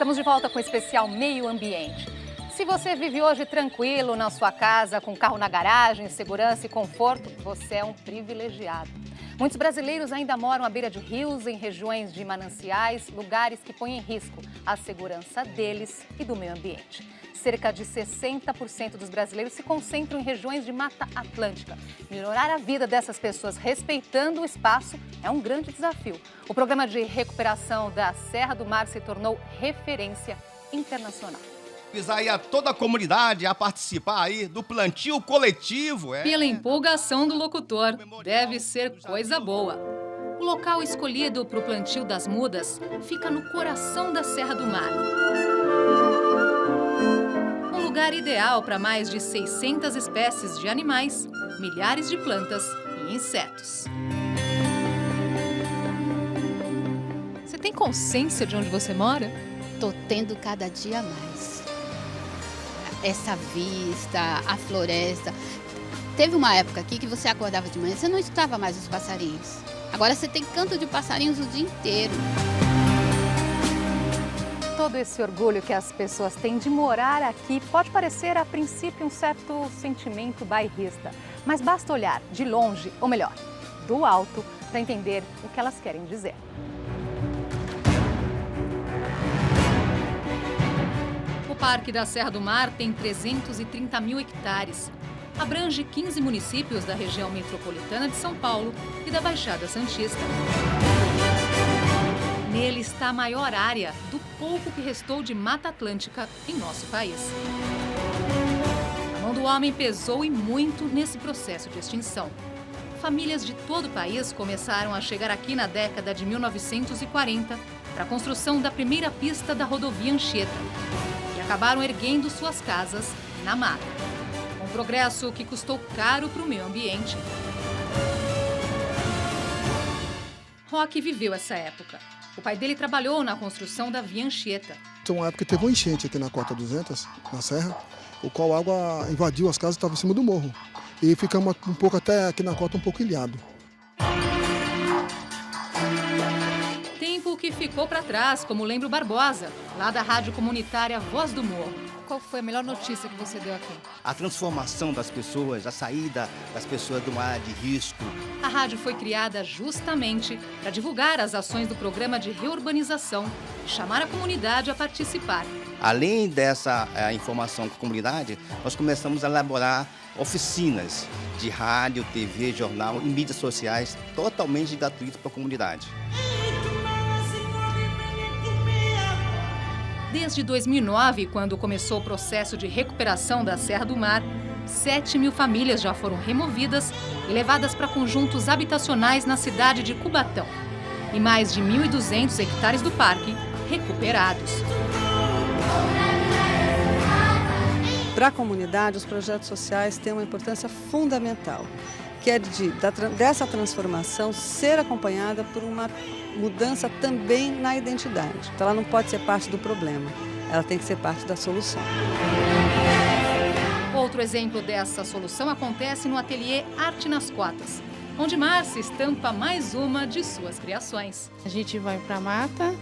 Estamos de volta com o especial Meio Ambiente. Se você vive hoje tranquilo na sua casa, com carro na garagem, segurança e conforto, você é um privilegiado. Muitos brasileiros ainda moram à beira de rios, em regiões de mananciais, lugares que põem em risco a segurança deles e do meio ambiente. Cerca de 60% dos brasileiros se concentram em regiões de Mata Atlântica. Melhorar a vida dessas pessoas respeitando o espaço é um grande desafio. O programa de recuperação da Serra do Mar se tornou referência internacional. Aí a toda a comunidade a participar aí do plantio coletivo. Pela empolgação do locutor, deve ser coisa boa. O local escolhido para o plantio das mudas fica no coração da Serra do Mar. Um lugar ideal para mais de 600 espécies de animais, milhares de plantas e insetos. Você tem consciência de onde você mora? Tô tendo cada dia mais. Essa vista, a floresta. Teve uma época aqui que você acordava de manhã, você não escutava mais os passarinhos. Agora você tem canto de passarinhos o dia inteiro. Todo esse orgulho que as pessoas têm de morar aqui pode parecer, a princípio, um certo sentimento bairrista. Mas basta olhar de longe, ou melhor, do alto, para entender o que elas querem dizer. O Parque da Serra do Mar tem 330 mil hectares. Abrange 15 municípios da região metropolitana de São Paulo e da Baixada Santista. Nele está a maior área do pouco que restou de Mata Atlântica em nosso país. A mão do homem pesou e muito nesse processo de extinção. Famílias de todo o país começaram a chegar aqui na década de 1940 para a construção da primeira pista da rodovia Anchieta e acabaram erguendo suas casas na mata. Um progresso que custou caro para o meio ambiente. Roque viveu essa época. O pai dele trabalhou na construção da Via Anchieta. Tem uma época que teve uma enchente aqui na Cota 200, na serra, o qual a água invadiu as casas e estava em cima do morro. E ficamos um pouco até aqui na cota um pouco ilhado. Tempo que ficou para trás, como lembra o Barbosa, lá da rádio comunitária Voz do Morro. Qual foi a melhor notícia que você deu aqui? A transformação das pessoas, a saída das pessoas de uma área de risco. A rádio foi criada justamente para divulgar as ações do programa de reurbanização e chamar a comunidade a participar. Além dessa informação com a comunidade, nós começamos a elaborar oficinas de rádio, TV, jornal e mídias sociais totalmente gratuitas para a comunidade. Desde 2009, quando começou o processo de recuperação da Serra do Mar, 7 mil famílias já foram removidas e levadas para conjuntos habitacionais na cidade de Cubatão. E mais de 1.200 hectares do parque recuperados. Para a comunidade, os projetos sociais têm uma importância fundamental, que é dessa transformação ser acompanhada por uma mudança também na identidade. Então, ela não pode ser parte do problema, ela tem que ser parte da solução. Outro exemplo dessa solução acontece no ateliê Arte nas Cotas, onde Márcia estampa mais uma de suas criações. A gente vai para a mata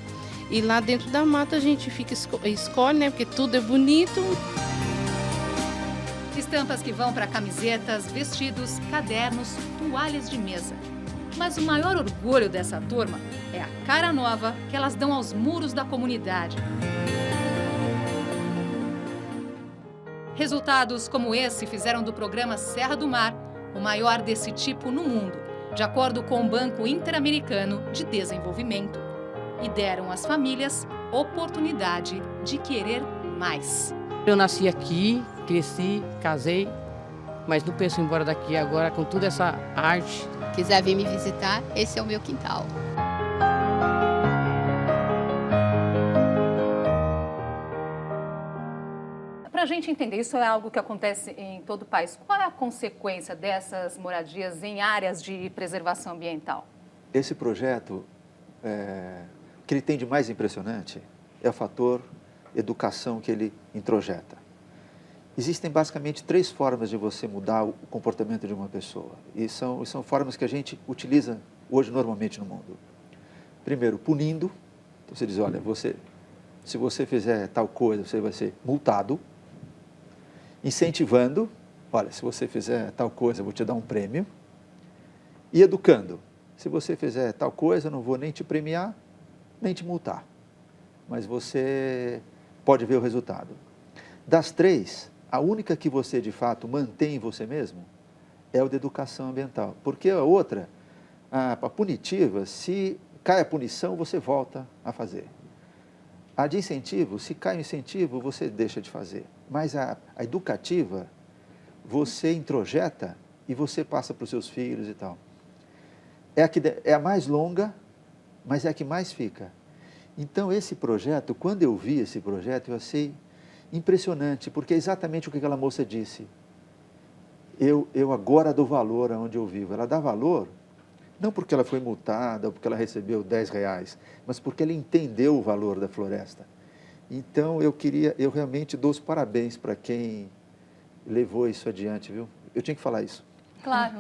e lá dentro da mata a gente escolhe, né? Porque tudo é bonito. Estampas que vão para camisetas, vestidos, cadernos, toalhas de mesa. Mas o maior orgulho dessa turma é a cara nova que elas dão aos muros da comunidade. Resultados como esse fizeram do programa Serra do Mar o maior desse tipo no mundo, de acordo com o Banco Interamericano de Desenvolvimento. E deram às famílias oportunidade de querer mais. Eu nasci aqui, cresci, casei, mas não penso em ir embora daqui agora com toda essa arte. Quiser vir me visitar, esse é o meu quintal. Para a gente entender, isso é algo que acontece em todo o país. Qual é a consequência dessas moradias em áreas de preservação ambiental? Esse projeto, o que ele tem de mais impressionante é o fator educação que ele introjeta. Existem basicamente 3 formas de você mudar o comportamento de uma pessoa. E são formas que a gente utiliza hoje normalmente no mundo. Primeiro, punindo. Então você diz, olha, você se você fizer tal coisa, você vai ser multado. Incentivando, olha, se você fizer tal coisa, eu vou te dar um prêmio. E educando, se você fizer tal coisa, eu não vou nem te premiar, nem te multar. Mas você pode ver o resultado. Das três, a única que você, de fato, mantém em você mesmo é o da educação ambiental. Porque a outra, a punitiva, se cai a punição, você volta a fazer. A de incentivo, se cai o incentivo, você deixa de fazer. Mas a educativa, você introjeta e você passa para os seus filhos e tal. É a mais longa, mas é a que mais fica. Então, esse projeto, quando eu vi esse projeto, eu achei impressionante, porque é exatamente o que aquela moça disse. Eu agora dou valor aonde eu vivo. Ela dá valor, não porque ela foi multada, ou porque ela recebeu R$10, mas porque ela entendeu o valor da floresta. Então, eu realmente dou os parabéns para quem levou isso adiante, viu? Eu tinha que falar isso. Claro.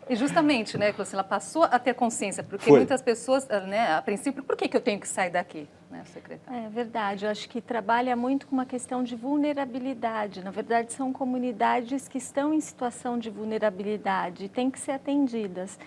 E justamente, né, ela passou a ter consciência, porque Foi. muitas pessoas, né, a princípio, por que eu tenho que sair daqui, né, secretária? É verdade, eu acho que trabalha muito com uma questão de vulnerabilidade. Na verdade, são comunidades que estão em situação de vulnerabilidade e têm que ser atendidas.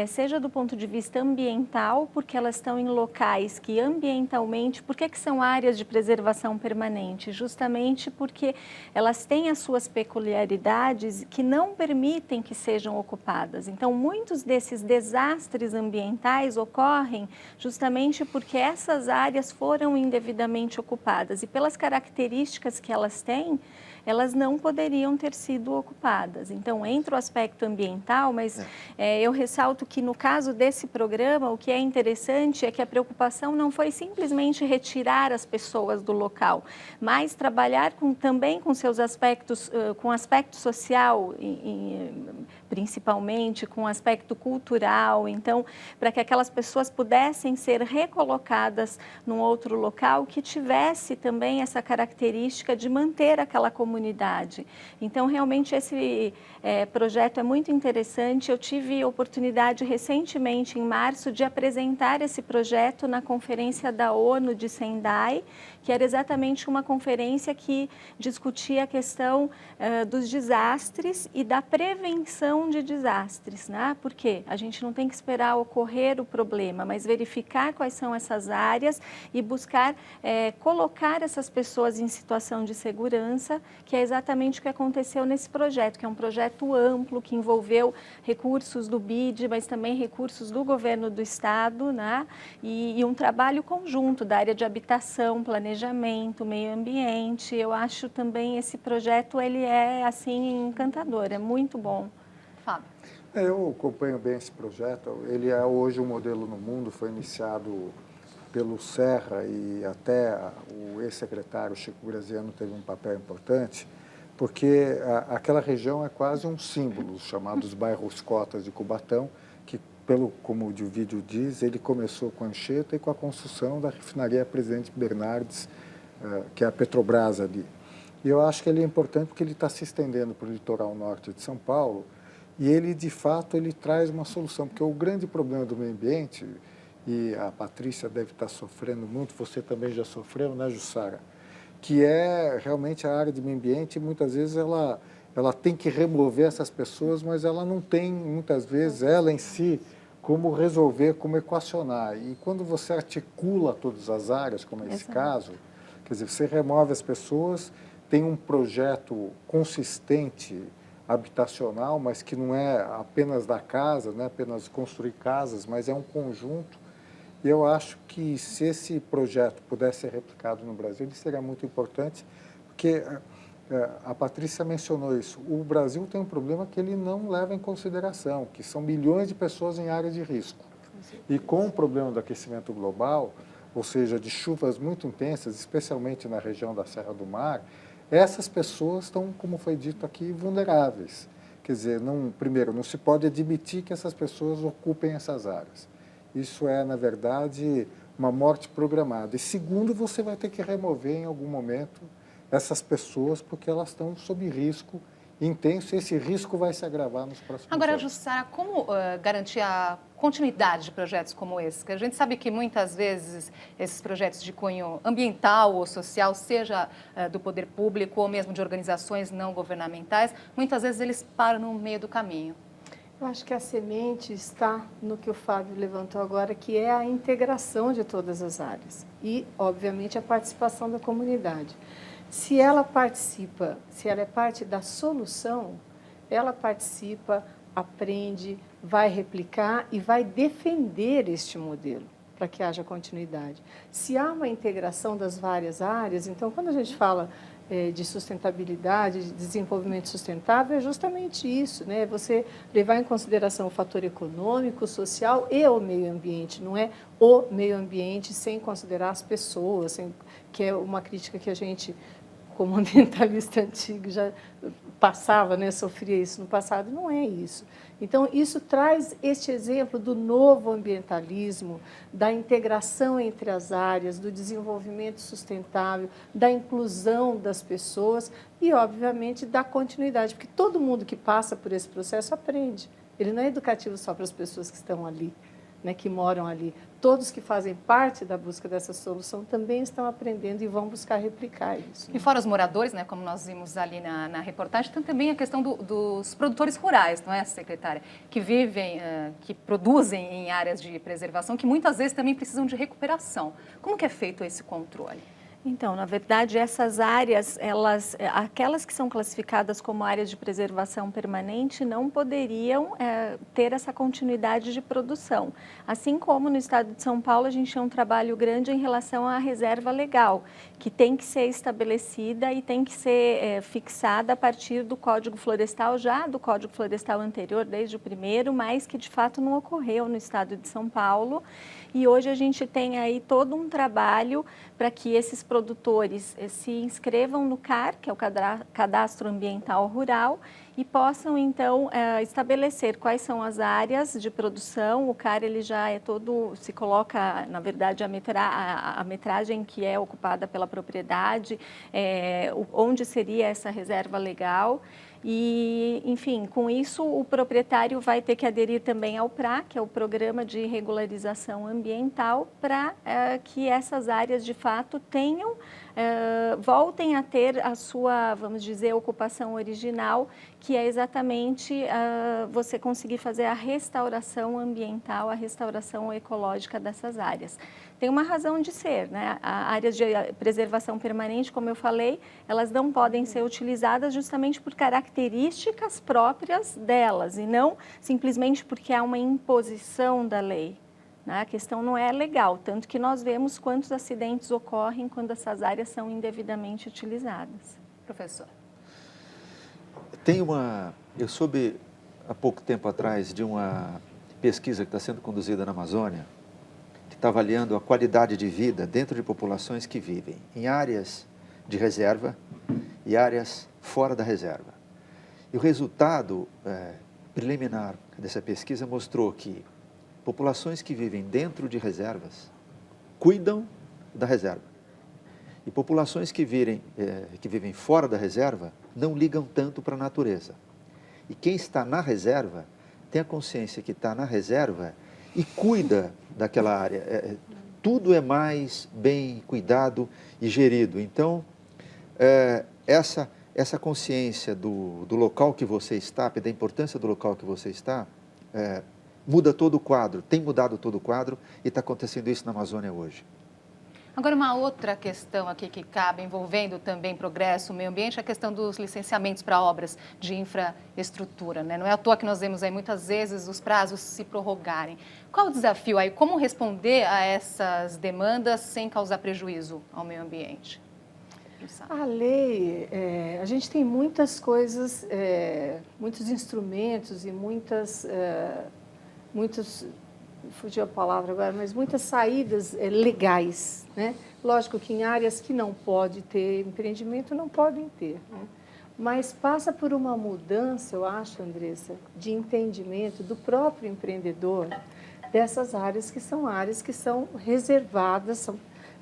Seja do ponto de vista ambiental, porque elas estão em locais que ambientalmente, por que são áreas de preservação permanente? Justamente porque elas têm as suas peculiaridades que não permitem que sejam ocupadas. Então, muitos desses desastres ambientais ocorrem justamente porque essas áreas foram indevidamente ocupadas e pelas características que elas têm, elas não poderiam ter sido ocupadas. Então, entra o aspecto ambiental, mas eu ressalto que no caso desse programa, o que é interessante é que a preocupação não foi simplesmente retirar as pessoas do local, mas trabalhar também com seus aspectos, com aspecto social, principalmente com aspecto cultural, então, para que aquelas pessoas pudessem ser recolocadas num outro local que tivesse também essa característica de manter aquela comunidade. Então, realmente, esse projeto é muito interessante. Eu tive oportunidade recentemente, em março, de apresentar esse projeto na Conferência da ONU de Sendai, que era exatamente uma conferência que discutia a questão dos desastres e da prevenção de desastres, né? Porque a gente não tem que esperar ocorrer o problema, mas verificar quais são essas áreas e buscar colocar essas pessoas em situação de segurança, que é exatamente o que aconteceu nesse projeto, que é um projeto amplo, que envolveu recursos do BID, mas também recursos do governo do estado, né? E um trabalho conjunto da área de habitação, planejamento, meio ambiente. Eu acho também esse projeto, ele é assim encantador, é muito bom. Fábio. Eu acompanho bem esse projeto. Ele é hoje um modelo no mundo, foi iniciado pelo Serra e até o ex-secretário Chico Graziano teve um papel importante, porque aquela região é quase um símbolo, os chamados bairros cotas de Cubatão, que, como o vídeo diz, ele começou com a Anchieta e com a construção da refinaria Presidente Bernardes, que é a Petrobras ali. E eu acho que ele é importante porque ele está se estendendo para o litoral norte de São Paulo e ele, de fato, ele traz uma solução, porque o grande problema do meio ambiente, e a Patrícia deve estar sofrendo muito, você também já sofreu, né, Jussara? Que é realmente a área de meio ambiente, muitas vezes ela tem que remover essas pessoas, mas ela não tem, muitas vezes, ela em si, como resolver, como equacionar. E quando você articula todas as áreas, como é esse caso, quer dizer, você remove as pessoas, tem um projeto consistente, habitacional, mas que não é apenas da casa, não é apenas construir casas, mas é um conjunto. E eu acho que se esse projeto pudesse ser replicado no Brasil, ele seria muito importante, porque a Patrícia mencionou isso. O Brasil tem um problema que ele não leva em consideração, que são milhões de pessoas em área de risco. E com o problema do aquecimento global, ou seja, de chuvas muito intensas, especialmente na região da Serra do Mar, essas pessoas estão, como foi dito aqui, vulneráveis. Quer dizer, primeiro, não se pode admitir que essas pessoas ocupem essas áreas. Isso é, na verdade, uma morte programada. E segundo, você vai ter que remover em algum momento essas pessoas porque elas estão sob risco intenso, esse risco vai se agravar nos próximos Agora, anos. Jussara, como garantir a continuidade de projetos como esse? Que a gente sabe que muitas vezes esses projetos de cunho ambiental ou social, seja do poder público ou mesmo de organizações não governamentais, muitas vezes eles param no meio do caminho. Eu acho que a semente está no que o Fábio levantou agora, que é a integração de todas as áreas e, obviamente, a participação da comunidade. Se ela participa, se ela é parte da solução, ela participa, aprende, vai replicar e vai defender este modelo para que haja continuidade. Se há uma integração das várias áreas, então, quando a gente fala de sustentabilidade, de desenvolvimento sustentável, é justamente isso, né? Você levar em consideração o fator econômico, social e o meio ambiente, não é o meio ambiente sem considerar as pessoas, que é uma crítica que a gente, como ambientalista antigo, já passava, né? Sofria isso no passado, não é isso. Então, isso traz este exemplo do novo ambientalismo, da integração entre as áreas, do desenvolvimento sustentável, da inclusão das pessoas e, obviamente, da continuidade, porque todo mundo que passa por esse processo aprende. Ele não é educativo só para as pessoas que estão ali, né, que moram ali. Todos que fazem parte da busca dessa solução também estão aprendendo e vão buscar replicar isso. E fora os moradores, né, como nós vimos ali na reportagem, tem também a questão dos produtores rurais, não é, secretária? Que vivem, que produzem em áreas de preservação, que muitas vezes também precisam de recuperação. Como que é feito esse controle? Então, na verdade, essas áreas, aquelas que são classificadas como áreas de preservação permanente, não poderiam ter essa continuidade de produção. Assim como no estado de São Paulo, a gente tem um trabalho grande em relação à reserva legal, que tem que ser estabelecida e tem que ser fixada a partir do Código Florestal, já do Código Florestal anterior, desde o primeiro, mas que de fato não ocorreu no estado de São Paulo. E hoje a gente tem aí todo um trabalho para que esses produtores se inscrevam no CAR, que é o Cadastro Ambiental Rural, e possam, então, estabelecer quais são as áreas de produção. O CAR, ele já é todo, se coloca, na verdade, a metragem que é ocupada pela propriedade, onde seria essa reserva legal. E, enfim, com isso o proprietário vai ter que aderir também ao PRA, que é o Programa de Regularização Ambiental, para que essas áreas de fato tenham, voltem a ter a sua, vamos dizer, ocupação original, que é exatamente você conseguir fazer a restauração ambiental, a restauração ecológica dessas áreas. Tem uma razão de ser, né? Áreas de preservação permanente, como eu falei, elas não podem ser utilizadas justamente por características próprias delas e não simplesmente porque há uma imposição da lei. A questão não é legal, tanto que nós vemos quantos acidentes ocorrem quando essas áreas são indevidamente utilizadas. Professor. Eu soube há pouco tempo atrás de uma pesquisa que está sendo conduzida na Amazônia, que está avaliando a qualidade de vida dentro de populações que vivem em áreas de reserva e áreas fora da reserva. E o resultado preliminar dessa pesquisa mostrou que populações que vivem dentro de reservas cuidam da reserva. E populações que vivem fora da reserva não ligam tanto para a natureza. E quem está na reserva tem a consciência que está na reserva e cuida daquela área. Tudo é mais bem cuidado e gerido. Então, essa consciência do local que você está, da importância do local que você está, muda todo o quadro, tem mudado todo o quadro e está acontecendo isso na Amazônia hoje. Agora, uma outra questão aqui que cabe, envolvendo também progresso, meio ambiente, é a questão dos licenciamentos para obras de infraestrutura, né? Não é à toa que nós vemos aí muitas vezes os prazos se prorrogarem. Qual o desafio aí? Como responder a essas demandas sem causar prejuízo ao meio ambiente? A lei, a gente tem muitas coisas, muitos instrumentos e muitos, fugiu a palavra agora, mas muitas saídas legais, né? Lógico que em áreas que não pode ter empreendimento, não podem ter, né? Mas passa por uma mudança, eu acho, Andressa, de entendimento do próprio empreendedor dessas áreas que são reservadas,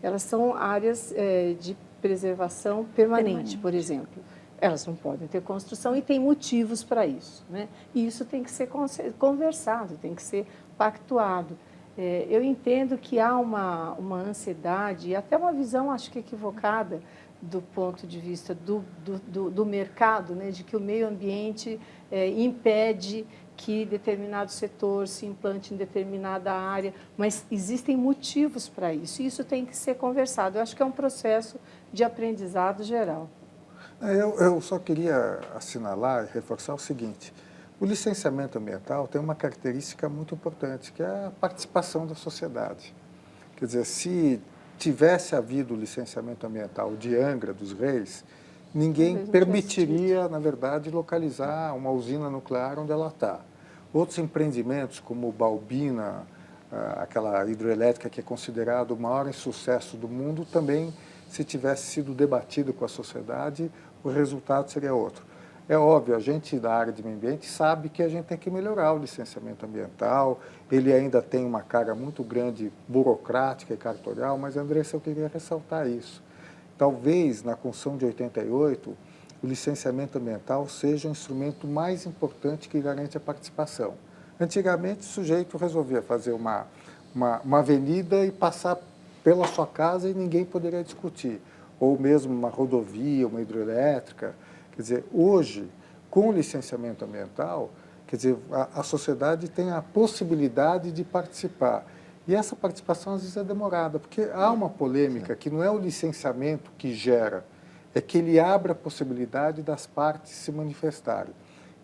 elas são áreas de preservação permanente, por exemplo. elas não podem ter construção e tem motivos para isso, né? E isso tem que ser conversado, tem que ser pactuado. Eu entendo que há uma ansiedade e até uma visão, acho que equivocada, do ponto de vista do mercado, né? De que o meio ambiente impede que determinado setor se implante em determinada área, mas existem motivos para isso, e isso tem que ser conversado. Eu acho que é um processo de aprendizado geral. Eu só queria assinalar e reforçar o seguinte: o licenciamento ambiental tem uma característica muito importante, que é a participação da sociedade. Quer dizer, se tivesse havido o licenciamento ambiental de Angra dos Reis, ninguém permitiria, na verdade, localizar uma usina nuclear onde ela está. Outros empreendimentos, como Balbina, aquela hidroelétrica que é considerado o maior insucesso do mundo, também, se tivesse sido debatido com a sociedade, o resultado seria outro. É óbvio, a gente da área de meio ambiente sabe que a gente tem que melhorar o licenciamento ambiental, ele ainda tem uma carga muito grande burocrática e cartorial, mas, Andressa, eu queria ressaltar isso. Talvez, na Constituição de 88, o licenciamento ambiental seja o instrumento mais importante que garante a participação. Antigamente, o sujeito resolvia fazer uma avenida e passar pela sua casa e ninguém poderia discutir, ou mesmo uma rodovia, uma hidroelétrica. Quer dizer, hoje, com o licenciamento ambiental, quer dizer, a sociedade tem a possibilidade de participar. E essa participação, às vezes, é demorada, porque há uma polêmica que não é o licenciamento que gera, é que ele abre a possibilidade das partes se manifestarem.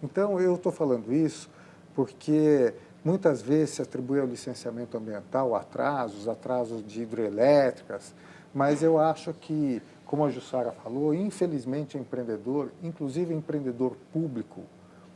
Então, eu estou falando isso porque muitas vezes se atribui ao licenciamento ambiental atrasos de hidrelétricas, mas eu acho que, como a Jussara falou, infelizmente o empreendedor, inclusive o empreendedor público,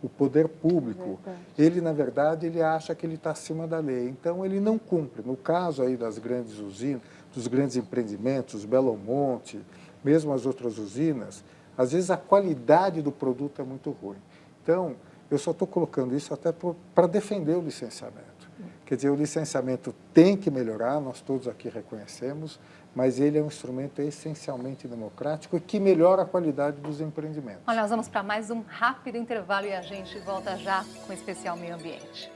o poder público, ele, na verdade, ele acha que ele está acima da lei, então ele não cumpre. No caso aí das grandes usinas, dos grandes empreendimentos, Belo Monte, mesmo as outras usinas, às vezes a qualidade do produto é muito ruim. Então, eu só estou colocando isso até para defender o licenciamento. Quer dizer, o licenciamento tem que melhorar, nós todos aqui reconhecemos, mas ele é um instrumento essencialmente democrático e que melhora a qualidade dos empreendimentos. Olha, nós vamos para mais um rápido intervalo e a gente volta já com o Especial Meio Ambiente.